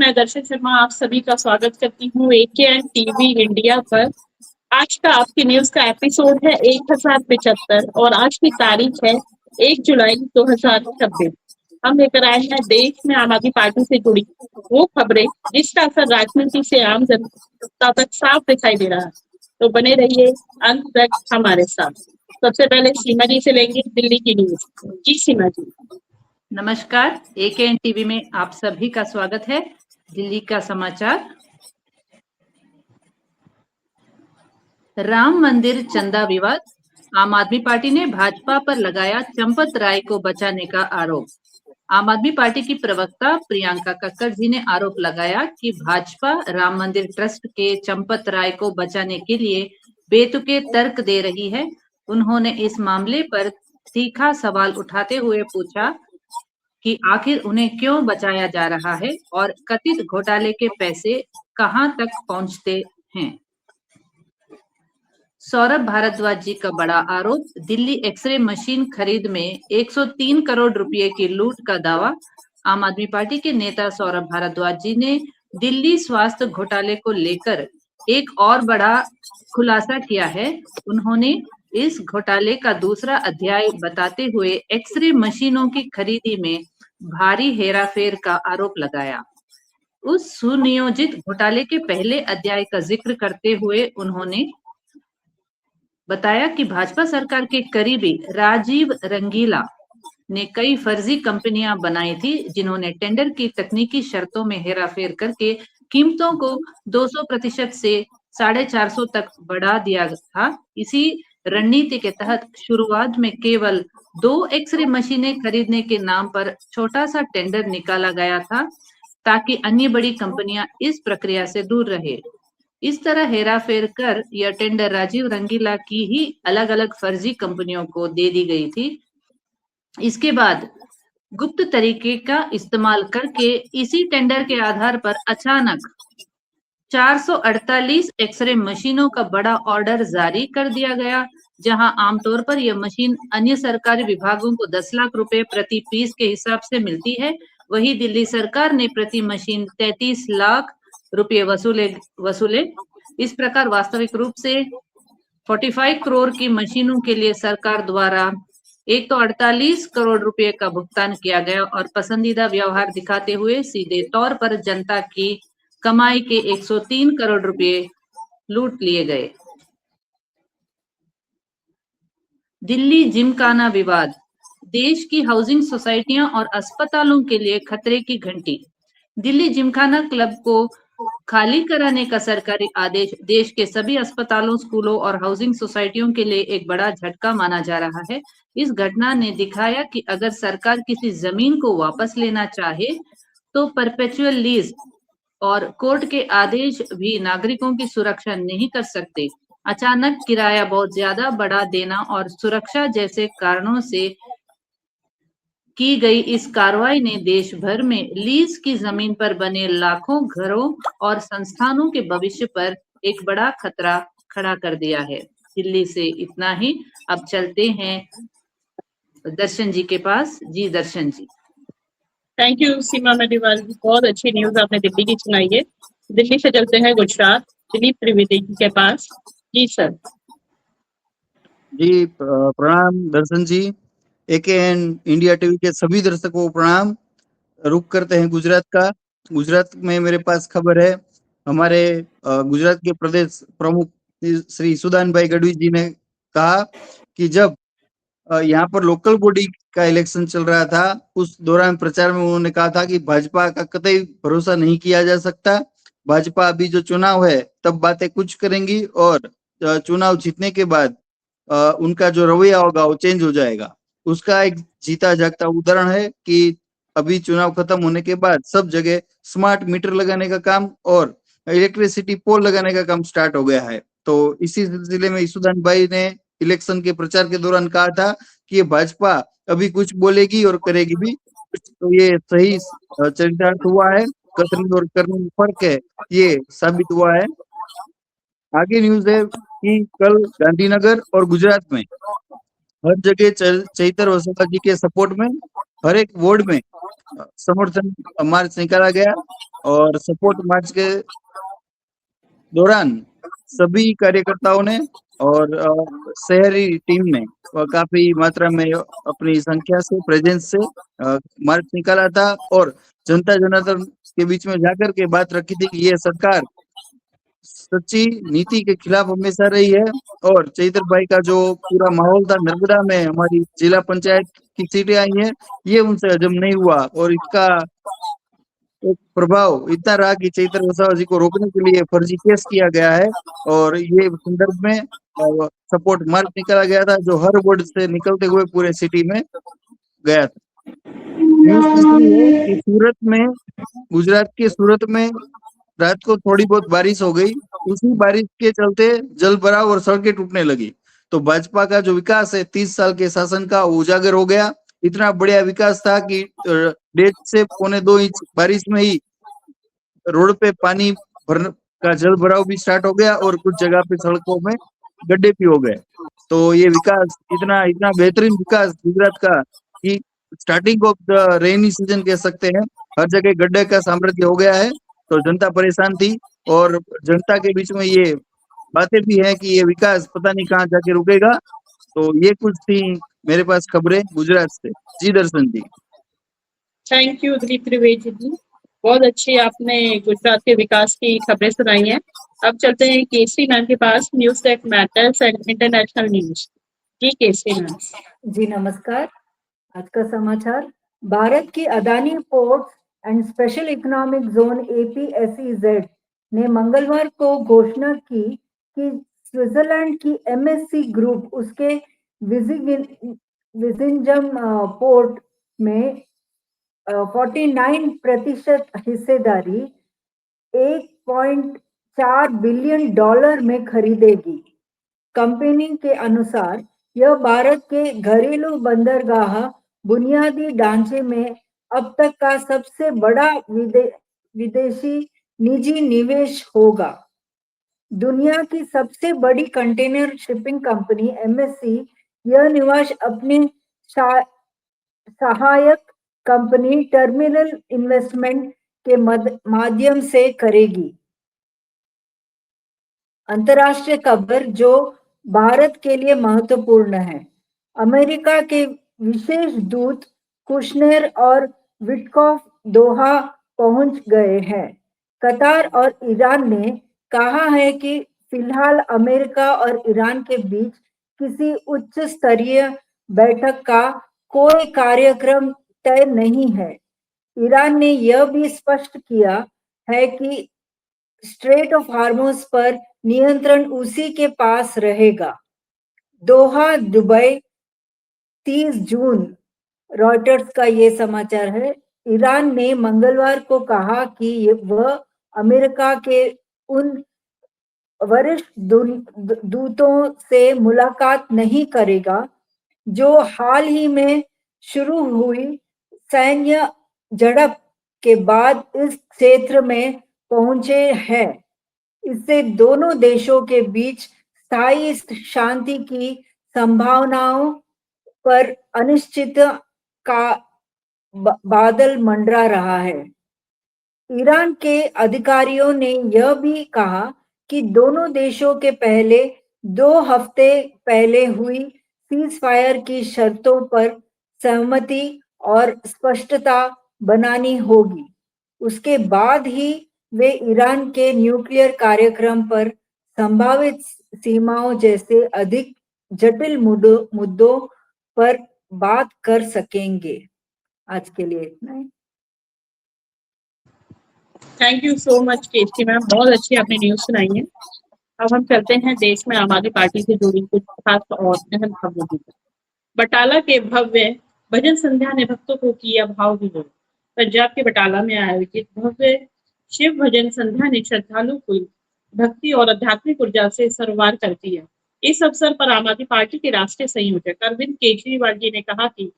मैं दर्शन शर्मा आप सभी का स्वागत करती हूँ एकेएन टीवी इंडिया पर। आज का आपकी न्यूज का एपिसोड है 1075 और आज की तारीख है 1 जुलाई 2026। हम लेकर आए हैं देश में आम आदमी पार्टी से जुड़ी वो खबरें जिसका असर राजनीति से आम जनता तक साफ दिखाई दे रहा है। तो बने रहिए अंत तक हमारे साथ। सबसे पहले सीमा जी से लेंगे दिल्ली की न्यूज। जी सीमा जी। नमस्कार, एकेएन टीवी में आप सभी का स्वागत है। दिल्ली का समाचार। राम मंदिर चंदा विवाद, आम आदमी पार्टी ने भाजपा पर लगाया चंपत राय को बचाने का आरोप। आम आदमी पार्टी की प्रवक्ता प्रियंका कक्कड़ जी ने आरोप लगाया कि भाजपा राम मंदिर ट्रस्ट के चंपत राय को बचाने के लिए बेतुके तर्क दे रही है। उन्होंने इस मामले पर तीखा सवाल उठाते हुए पूछा कि आखिर उन्हें क्यों बचाया जा रहा है और कथित घोटाले के पैसे कहां तक पहुंचते हैं। सौरभ भारद्वाज जी का बड़ा आरोप, दिल्ली एक्सरे मशीन खरीद में 103 करोड़ रुपए की लूट का दावा। आम आदमी पार्टी के नेता सौरभ भारद्वाज जी ने दिल्ली स्वास्थ्य घोटाले को लेकर एक और बड़ा खुलासा किया है। उन्होंने इस घोटाले का दूसरा अध्याय बताते हुए एक्सरे मशीनों की खरीदी में भारी हेराफेर का आरोप लगाया। उस सुनियोजित घोटाले के पहले अध्याय का जिक्र करते हुए उन्होंने बताया कि भाजपा सरकार के करीबी राजीव रंगीला ने कई फर्जी कंपनियां बनाई थी, जिन्होंने टेंडर की तकनीकी शर्तों में हेराफेर करके कीमतों को 200% से 450 तक बढ़ा दिया था। इसी रणनीति के तहत शुरुआत में केवल 2 एक्सरे मशीनें खरीदने के नाम पर छोटा सा टेंडर निकाला गया था, ताकि अन्य बड़ी कंपनियां इस प्रक्रिया से दूर रहे। इस तरह हेराफेर कर यह टेंडर राजीव रंगीला की ही अलग अलग फर्जी कंपनियों को दे दी गई थी। इसके बाद गुप्त तरीके का इस्तेमाल करके इसी टेंडर के आधार पर अचानक 448 एक्सरे मशीनों का बड़ा ऑर्डर जारी कर दिया गया, जहां आमतौर पर यह मशीन अन्य सरकारी विभागों को 10 लाख रुपए प्रति पीस के हिसाब से मिलती है। वहीं दिल्ली सरकार ने प्रति मशीन 33 लाख रुपए वसूले। इस प्रकार वास्तविक रूप से 45 करोड़ की मशीनों के लिए सरकार द्वारा 148 करोड़ रुपए का भुगतान किया गया और पसंदीदा व्यवहार दिखाते हुए सीधे तौर पर जनता की कमाई के 103 करोड़ रुपए लूट लिए गए। दिल्ली जिमखाना विवाद, देश की हाउसिंग सोसाइटियां और अस्पतालों के लिए खतरे की घंटी। दिल्ली जिमखाना क्लब को खाली कराने का सरकारी आदेश देश के सभी अस्पतालों, स्कूलों और हाउसिंग सोसाइटियों के लिए एक बड़ा झटका माना जा रहा है। इस घटना ने दिखाया कि अगर सरकार किसी जमीन को वापस लेना चाहे तो परपेचुअल लीज और कोर्ट के आदेश भी नागरिकों की सुरक्षा नहीं कर सकते। अचानक किराया बहुत ज्यादा बढ़ा देना और सुरक्षा जैसे कारणों से की गई इस कार्रवाई ने देश भर में लीज की जमीन पर बने लाखों घरों और संस्थानों के भविष्य पर एक बड़ा खतरा खड़ा कर दिया है। दिल्ली से इतना ही। अब चलते हैं दर्शन जी के पास। जी दर्शन जी। थैंक यू सीमा मेडीवाल, बहुत अच्छी न्यूज आपने दिल्ली की सुनाई है। दिल्ली से चलते हैं गुजरात, दिलीप त्रिवेदी के पास। जी सर। जी प्रणाम दर्शन जी। एकेएन इंडिया टीवी के सभी दर्शकों को प्रणाम। रुक करते हैं गुजरात का। गुजरात में मेरे पास खबर है, हमारे गुजरात के प्रदेश प्रमुख श्री सुदान भाई गढ़वी जी ने कहा कि जब यहाँ पर लोकल बॉडी का इलेक्शन चल रहा था, उस दौरान प्रचार में उन्होंने कहा था कि भाजपा का कतई भरोसा नहीं किया जा सकता। भाजपा अभी जो चुनाव है तब बातें कुछ करेंगी और चुनाव जीतने के बाद उनका जो रवैया होगा वो चेंज हो जाएगा। उसका एक जीता जागता उदाहरण है कि अभी चुनाव खत्म होने के बाद सब जगह स्मार्ट मीटर लगाने का काम और इलेक्ट्रिसिटी पोल लगाने का काम स्टार्ट हो गया है। तो इसी सिलसिले में ईसुदान भाई ने इलेक्शन के प्रचार के दौरान कहा था कि ये भाजपा अभी कुछ बोलेगी और करेगी भी। तो ये सही चरितार्थ हुआ है। कथनी और करने में फर्क है, ये साबित हुआ है। आगे न्यूज है कि कल गांधीनगर और गुजरात में हर जगह चैतर वसुधा जी के सपोर्ट में हर एक वार्ड में समर्थन मार्च निकाला गया और सपोर्ट मार्च के दौरान सभी कार्यकर्ताओं ने और शहरी टीम ने काफी मात्रा में अपनी संख्या से प्रेजेंस से मार्च निकाला था और जनता जनार्दन के बीच में जाकर के बात रखी थी कि ये सरकार सच्ची नीति के खिलाफ हमेशा रही है और चैतर भाई का जो पूरा माहौल था नर्मदा में हमारी जिला पंचायत की सीटें आई हैं ये उनसे हजम नहीं हुआ और इसका एक प्रभाव इतना रहा कि चैतर वसावा जी को रोकने के लिए फर्जी केस किया गया है और ये संदर्भ में सपोर्ट मार्च निकाला गया था जो हर वार्ड से निकलते हुए पूरे सिटी में गया था। न्यूज तीसरी है कि सूरत में गुजरात के सूरत में रात को थोड़ी बहुत बारिश हो गई, उसी बारिश के चलते जल भराव और सड़कें टूटने लगी। तो भाजपा का जो विकास है 30 साल के शासन का वो उजागर हो गया। इतना बढ़िया विकास था कि 1.5 से 1.25 इंच बारिश में ही रोड पे पानी भरने का जल भराव भी स्टार्ट हो गया और कुछ जगह पे सड़कों में गड्ढे भी हो गए। तो ये विकास इतना बेहतरीन विकास गुजरात का कि starting of the rainy season कह सकते हैं, हर जगह गड्ढे का साम्राज्य हो गया है। तो जनता परेशान थी और जनता के बीच में ये बातें भी है कि ये विकास पता नहीं कहाँ जाके रुकेगा। तो ये कुछ थी मेरे पास खबरें गुजरात से। जी दर्शन जी। थैंक यू दिलीप त्रिवेदी जी, बहुत अच्छी आपने गुजरात के विकास की खबरें सुनाई हैं। अब चलते हैं केसरी मैम के पास, news that matters and international news. जी केसरी मैम। जी नमस्कार। आज का समाचार, भारत की Adani ports and special economic zone APSEZ ने मंगलवार को घोषणा की कि स्विट्जरलैंड की MSC ग्रुप उसके विजिंजम पोर्ट में 49% हिस्सेदारी $1.4 बिलियन में खरीदेगी। कंपनी के अनुसार यह भारत के घरेलू बंदरगाह बुनियादी ढांचे में अब तक का सबसे बड़ा विदेशी निजी निवेश होगा। दुनिया की सबसे बड़ी कंटेनर शिपिंग कंपनी MSC यह निवेश अपने सहायक कंपनी टर्मिनल इन्वेस्टमेंट के माध्यम से करेगी। अंतर्राष्ट्रीय खबर जो भारत के लिए महत्वपूर्ण है, अमेरिका के विशेष दूत कुशनेर और विटकॉफ दोहा पहुंच गए हैं। कतार और ईरान ने कहा है कि फिलहाल अमेरिका और ईरान के बीच किसी उच्च स्तरीय बैठक का कोई कार्यक्रम तय नहीं है। ईरान ने यह भी स्पष्ट किया है कि स्ट्रेट ऑफ हार्मोज पर नियंत्रण उसी के पास रहेगा। दोहा दुबई 30 जून, रॉयटर्स का ये समाचार है। ईरान ने मंगलवार को कहा कि वह अमेरिका के उन वरिष्ठ दूतों से मुलाकात नहीं करेगा जो हाल ही में शुरू हुई सैन्य झड़प के बाद इस क्षेत्र में पहुंचे हैं। इससे दोनों देशों के बीच स्थायी शांति की संभावनाओं पर अनिश्चित का बादल मंडरा रहा है। ईरान के अधिकारियों ने यह भी कहा कि दोनों देशों के पहले 2 हफ्ते पहले हुई सीज फायर की शर्तों पर सहमति और स्पष्टता बनानी होगी। उसके बाद ही वे ईरान के न्यूक्लियर कार्यक्रम पर संभावित सीमाओं जैसे अधिक जटिल मुद्दों पर बात कर सकेंगे। आज के लिए इतना ही। Thank you so much Kesari ma'am, बहुत अच्छी आपने न्यूज सुनाई है। अब हम चलते हैं देश में आम आदमी पार्टी से जुड़ी कुछ खास और अहम खबरों की। बटाला के भव्य भजन संध्या ने भक्तों को किया भाव विभोर। पंजाब के बटाला में आयोजित भव्य शिव भजन संध्या ने श्रद्धालु को भक्ति और आध्यात्मिक ऊर्जा से सरवार कर दिया। इस अवसर पर आम आदमी पार्टी के राष्ट्रीय संयोजक अरविंद केजरीवाल जी ने कहा कि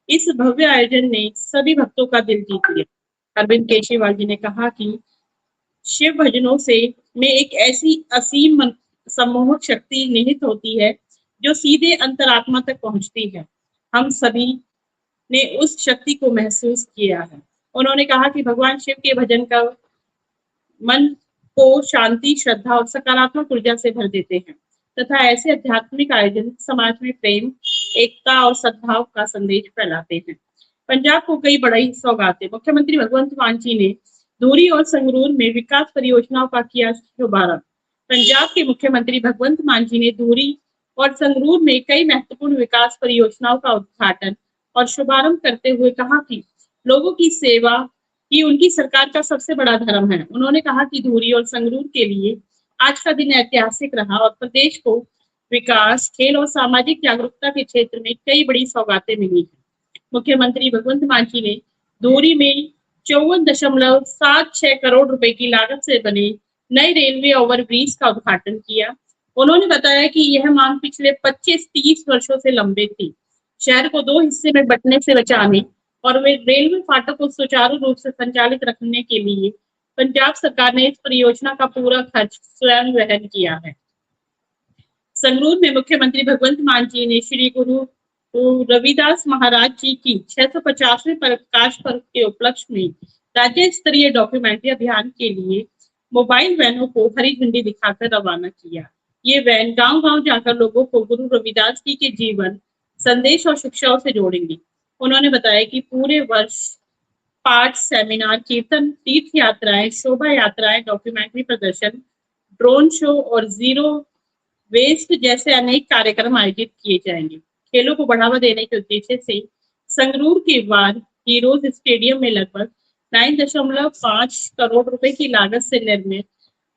इस भव्य आयोजन ने सभी भक्तों का दिल जीत लिया। अरविंद केजरीवाल जी ने कहा कि शिव भजनों से में एक ऐसी असीम सम्मोहक शक्ति निहित होती है जो सीधे अंतरात्मा तक पहुंचती है। हम सभी ने उस शक्ति को महसूस किया है। उन्होंने कहा कि भगवान शिव के भजन का मन को शांति, श्रद्धा और सकारात्मक ऊर्जा से भर देते हैं तथा ऐसे आध्यात्मिक आयोजन समाज में प्रेम, एकता और सद्भाव का संदेश फैलाते हैं। पंजाब को कई बड़ी सौगातें। मुख्यमंत्री भगवंत मान जी ने धूरी और संगरूर में विकास परियोजनाओं का किया शुभारंभ। पंजाब के मुख्यमंत्री भगवंत मान जी ने धूरी और संगरूर में कई महत्वपूर्ण विकास परियोजनाओं का उद्घाटन और शुभारंभ करते हुए कहा कि लोगों की सेवा ही उनकी सरकार का सबसे बड़ा धर्म है। उन्होंने कहा कि धूरी और संगरूर के लिए आज का दिन ऐतिहासिक रहा और प्रदेश को विकास, खेल और सामाजिक जागरूकता के क्षेत्र में कई बड़ी सौगातें मिली हैं। मुख्यमंत्री भगवंत मान जी ने धूरी में 54.76 करोड़ रुपए की लागत से बने नए रेलवे ओवरब्रिज का उद्घाटन किया। उन्होंने बताया कि यह मांग पिछले 25-30 वर्षों से लंबे थी। शहर को 2 हिस्से में बंटने से बचाने और वे रेलवे फाटक को सुचारू रूप से संचालित रखने के लिए पंजाब सरकार ने इस परियोजना का पूरा खर्च स्वयं वहन किया है। संगरूर में मुख्यमंत्री भगवंत मान जी ने श्री गुरु रविदास महाराज जी की 650वें प्रकाश पर्व के उपलक्ष्य में राज्य स्तरीय डॉक्यूमेंट्री अभियान के लिए मोबाइल वैनों को हरी झंडी दिखाकर रवाना किया। ये वैन गांव-गांव जाकर लोगों को गुरु रविदास जी के जीवन, संदेश और शिक्षाओं से जोड़ेंगी। उन्होंने बताया कि पूरे वर्ष पाठ, सेमिनार, कीर्तन, तीर्थ यात्राएं, शोभा यात्राएं, डॉक्यूमेंट्री प्रदर्शन, ड्रोन शो और जीरो वेस्ट जैसे अनेक कार्यक्रम आयोजित किए जाएंगे। खेलों को बढ़ावा देने के उद्देश्य से संगरूर के वार हीरोज स्टेडियम में लगभग 9.5 करोड़ रुपए की लागत से निर्मित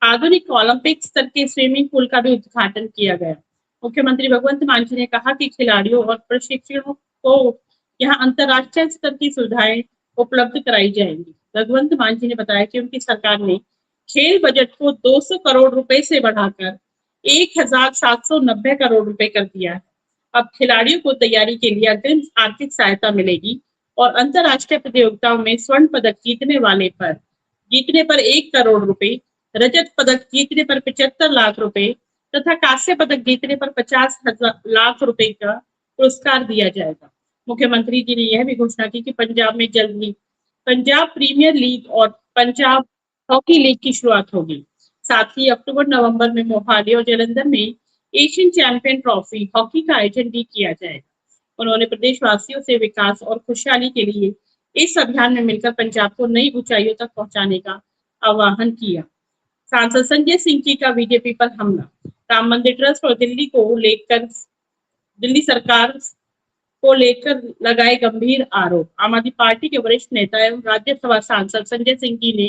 आधुनिक ओलंपिक स्तर के स्विमिंग पूल का भी उद्घाटन किया गया। मुख्यमंत्री भगवंत मान जी ने कहा कि खिलाड़ियों और प्रशिक्षकों को यहाँ अंतर्राष्ट्रीय स्तर की सुविधाएं उपलब्ध कराई जाएंगी। भगवंत मान जी ने बताया कि उनकी सरकार ने खेल बजट को 200 करोड़ रुपए से बढ़ाकर 1790 करोड़ रुपए कर दिया है। अब खिलाड़ियों को तैयारी के लिए अग्रिम आर्थिक सहायता मिलेगी और अंतर्राष्ट्रीय प्रतियोगिताओं में स्वर्ण पदक जीतने पर 1 करोड़ रुपए, रजत पदक जीतने पर 75 लाख रुपए तथा कांस्य पदक जीतने पर 50 लाख रुपए का पुरस्कार दिया जाएगा। मुख्यमंत्री जी ने यह भी घोषणा की कि पंजाब में जल्द ही पंजाब प्रीमियर लीग और पंजाब हॉकी लीग की शुरुआत होगी। साथ ही अक्टूबर-नवंबर में मोहाली और जालंधर में एशियन चैंपियन ट्रॉफी हॉकी का आयोजन भी किया जाएगा। उन्होंने प्रदेशवासियों से विकास और खुशहाली के लिए इस अभियान में मिलकर पंजाब को नई ऊंचाइयों तक पहुंचाने का आह्वान किया। सांसद संजय सिंह जी का बीजेपी पर हमला। राम मंदिर ट्रस्ट और दिल्ली सरकार को लेकर लगाए गंभीर आरोप। आम आदमी पार्टी के वरिष्ठ नेता एवं राज्यसभा सांसद संजय सिंह जी ने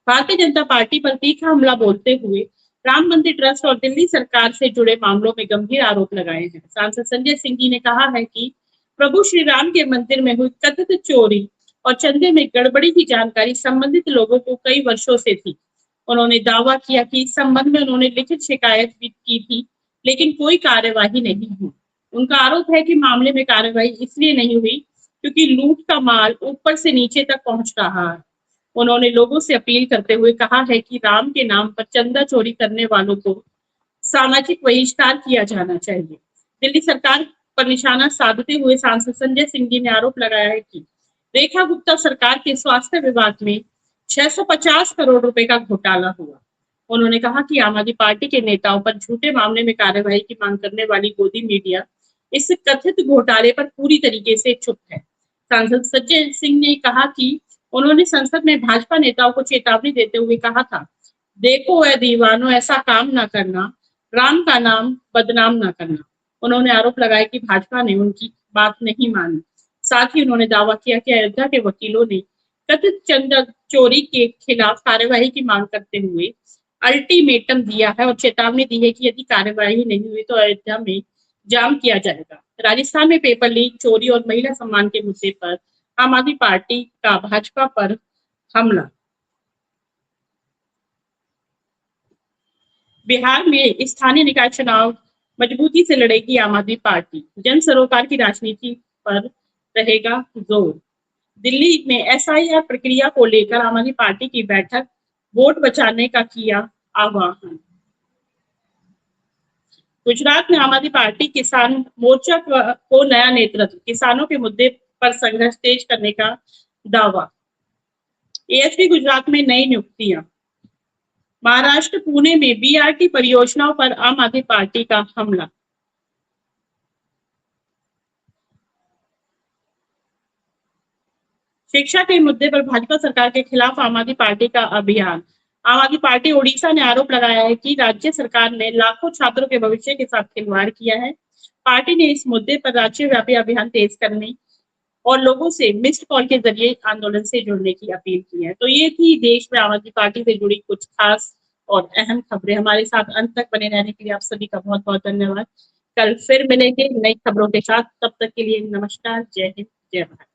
भारतीय जनता पार्टी पर तीखा हमला बोलते हुए राम मंदिर ट्रस्ट और दिल्ली सरकार से जुड़े मामलों में गंभीर आरोप लगाए हैं। सांसद संजय सिंह जी ने कहा है कि प्रभु श्री राम के मंदिर में हुई कथित चोरी और चंदे में गड़बड़ी की जानकारी संबंधित लोगों को कई वर्षों से थी। उन्होंने दावा किया कि इस संबंध में उन्होंने लिखित शिकायत भी की थी, लेकिन कोई कार्यवाही नहीं हुई। उनका आरोप है कि मामले में कार्यवाही इसलिए नहीं हुई क्योंकि लूट का माल ऊपर से नीचे तक पहुंच रहा है। उन्होंने लोगों से अपील करते हुए कहा है कि राम के नाम पर चंदा चोरी करने वालों को सामाजिक बहिष्कार किया जाना चाहिए। दिल्ली सरकार पर निशाना साधते हुए सांसद संजय सिंह जी ने आरोप लगाया है कि रेखा गुप्ता सरकार के स्वास्थ्य विभाग में 650 करोड़ रुपए का घोटाला हुआ। उन्होंने कहा कि आम आदमी पार्टी के नेताओं पर झूठे मामले में कार्यवाही की मांग करने वाली गोदी मीडिया इस कथित घोटाले पर पूरी तरीके से चुप है। सांसद संजय सिंह ने कहा कि उन्होंने संसद में भाजपा नेताओं को चेतावनी देते हुए कहा था, देखो ए दीवानों, ऐसा काम ना करना, राम का नाम बदनाम ना करना। उन्होंने आरोप लगाया कि भाजपा ने उनकी बात नहीं मानी। साथ ही उन्होंने दावा किया कि अयोध्या के वकीलों ने कथित चंदा चोरी के खिलाफ कार्यवाही की मांग करते हुए अल्टीमेटम दिया है और चेतावनी दी है कि यदि कार्यवाही नहीं हुई तो अयोध्या में जाम किया जाएगा। राजस्थान में पेपर लीक, चोरी और महिला सम्मान के मुद्दे पर आम आदमी पार्टी का भाजपा पर हमला। बिहार में स्थानीय निकाय चुनाव मजबूती से लड़ेगी आम आदमी पार्टी। जन सरोकार की राजनीति पर रहेगा जोर। दिल्ली में एसआईआर प्रक्रिया को लेकर आम आदमी पार्टी की बैठक, वोट बचाने का किया आह्वान। गुजरात में आम आदमी पार्टी किसान मोर्चा को नया नेतृत्व, किसानों के मुद्दे पर संघर्ष तेज करने का दावा। एएसपी गुजरात में नई नियुक्तियां। महाराष्ट्र पुणे में बीआरटी परियोजनाओं पर आम आदमी पार्टी का हमला। शिक्षा के मुद्दे पर भाजपा सरकार के खिलाफ आम आदमी पार्टी का अभियान। आम आदमी पार्टी ओडिशा ने आरोप लगाया है कि राज्य सरकार ने लाखों छात्रों के भविष्य के साथ खिलवाड़ किया है। पार्टी ने इस मुद्दे पर राज्यव्यापी अभियान तेज करने और लोगों से मिस्ड कॉल के जरिए आंदोलन से जुड़ने की अपील की है। तो ये थी देश में आम आदमी पार्टी से जुड़ी कुछ खास और अहम खबरें। हमारे साथ अंत तक बने रहने के लिए आप सभी का बहुत बहुत धन्यवाद। कल फिर मिलेंगे नई खबरों के साथ। तब तक के लिए नमस्कार, जय हिंद, जय भारत।